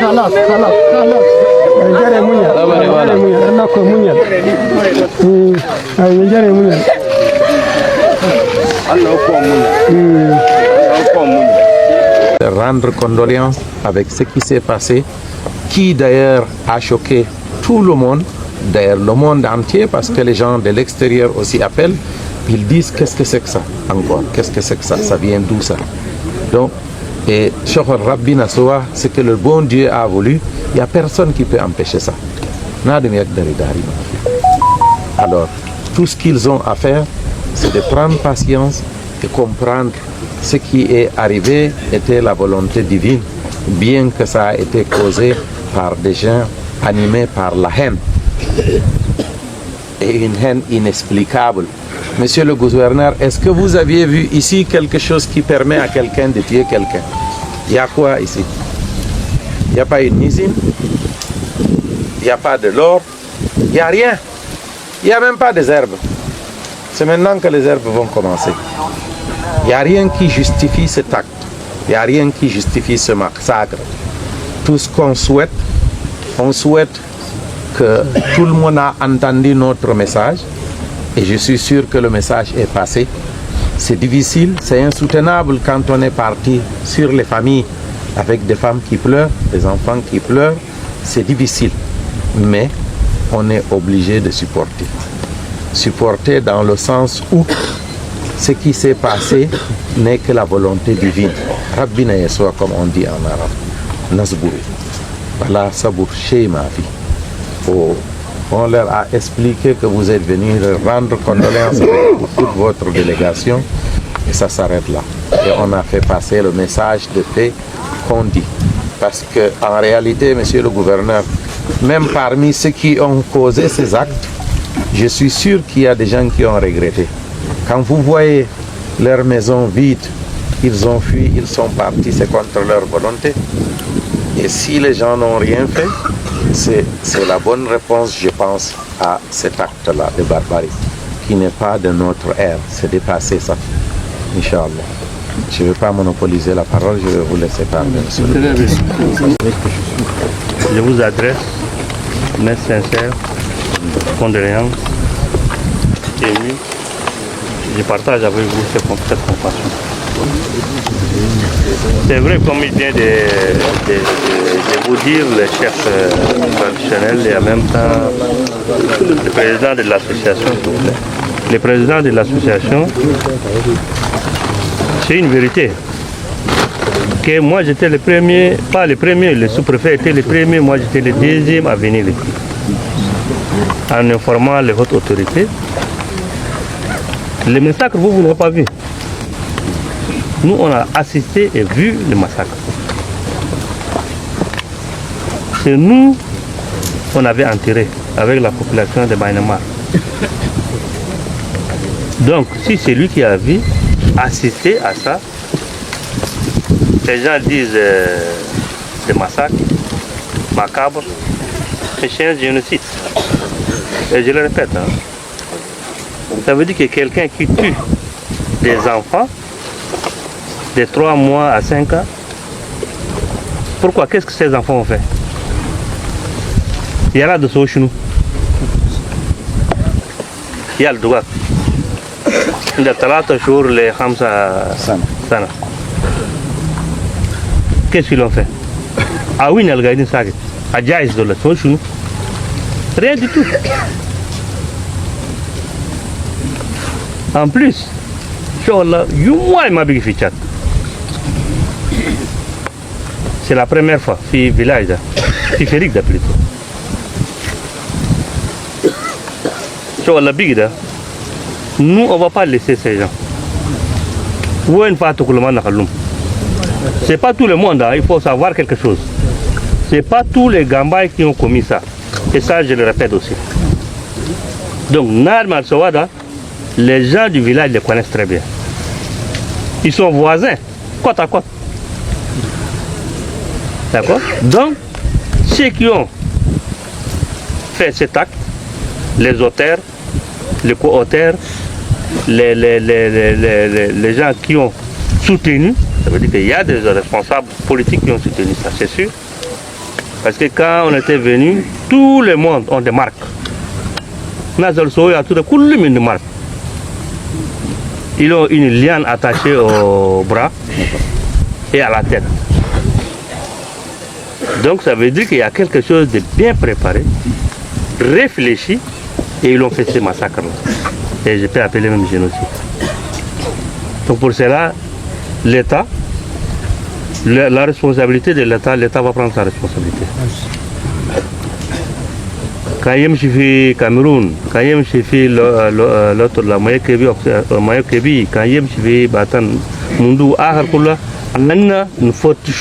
خلاص خلاص جري منيا أنا كم منيا جري منيا Rendre condoléances avec ce qui s'est passé, qui d'ailleurs a choqué tout le monde, d'ailleurs le monde entier, parce que les gens de l'extérieur aussi appellent, ils disent qu'est-ce que c'est que ça encore, qu'est-ce que c'est que ça vient d'où ça. Donc, et Rabbi Nassoua, ce que le bon Dieu a voulu, il n'y a personne qui peut empêcher ça. Alors, tout ce qu'ils ont à faire, c'est de prendre patience et comprendre ce qui est arrivé était la volonté divine, bien que ça a été causé par des gens animés par la haine. Et une haine inexplicable. Monsieur le gouverneur, est-ce que vous aviez vu ici quelque chose qui permet à quelqu'un de tuer quelqu'un? Il y a quoi ici? Il n'y a pas une usine, il n'y a pas de l'or, il n'y a rien. Il n'y a même pas des herbes. C'est maintenant que les herbes vont commencer. Il n'y a rien qui justifie cet acte. Il n'y a rien qui justifie ce massacre. Tout ce qu'on souhaite, on souhaite que tout le monde a entendu notre message. Et je suis sûr que le message est passé. C'est difficile, c'est insoutenable quand on est parti sur les familles avec des femmes qui pleurent, des enfants qui pleurent. C'est difficile, mais on est obligé de supporter. Supporter dans le sens où ce qui s'est passé n'est que la volonté divine. Rabbina Yeswa, comme on dit en arabe. Nasburu. Voilà, sabour chez ma vie. On leur a expliqué que vous êtes venus rendre condoléances avec toute votre délégation et ça s'arrête là. Et on a fait passer le message de paix qu'on dit. Parce qu'en réalité, monsieur le gouverneur, même parmi ceux qui ont causé ces actes, je suis sûr qu'il y a des gens qui ont regretté. Quand vous voyez leur maison vide, ils ont fui, ils sont partis, c'est contre leur volonté. Et si les gens n'ont rien fait, c'est la bonne réponse, je pense, à cet acte-là de barbarie, qui n'est pas de notre ère, c'est dépasser ça, Inch'Allah. Je ne vais pas monopoliser la parole, je vais vous laisser parler. Je vous adresse mes sincères condoléances, émues. Je partage avec vous cette compassion. C'est vrai, comme il vient de vous dire, le chef traditionnel et en même temps le président de l'association. Le président de l'association, c'est une vérité. Que moi j'étais le premier, pas le premier, le sous-préfet était le premier, moi j'étais le deuxième à venir ici. En informant les hautes autorités. Le massacre, vous ne l'avez pas vu. Nous, on a assisté et vu le massacre. C'est nous qu'on avait enterré avec la population de Baïnamar. Donc, si c'est lui qui a vu, assisté à ça, les gens disent des massacres macabres, c'est un génocide. Et je le répète, hein, ça veut dire que quelqu'un qui tue des enfants de 3 mois à 5 ans, pourquoi? Qu'est-ce que ces enfants ont fait? Il y a là de ce chez nous. Il y a le droit. Il y a talata jours les Hamza Sana. Qu'est-ce qu'ils ont fait? Ah oui, il y a le gardien Sagit. À Jaïs de la chez nous. Rien du tout. En plus, c'est la première fois, fille village, fille Féric plutôt. Nous, on ne va pas laisser ces gens. C'est pas tout le monde, hein, il faut savoir quelque chose. C'est pas tous les Gambaïs qui ont commis ça. Et ça, je le répète aussi. Donc, Narmal Sawada, les gens du village les connaissent très bien. Ils sont voisins, côte à côte. D'accord? Donc, ceux qui ont fait cet acte, les auteurs, les co-auteurs, les gens qui ont soutenu, Ça veut dire qu'il y a des responsables politiques qui ont soutenu ça, c'est sûr. Parce que quand on était venu, tout le monde ont des marques. Nazal Soya a tout de marques. Ils ont une liane attachée au bras et à la tête. Donc ça veut dire qu'il y a quelque chose de bien préparé, réfléchi, et ils ont fait ce massacre-là. Et je peux appeler même génocide. Donc pour cela, l'État, la responsabilité de l'État, l'État va prendre sa responsabilité. Quand je suis Cameroun, quand je suis l'autre, la Mayokebi, quand je suis Batan, Mundu, Aharkula, on a une faute.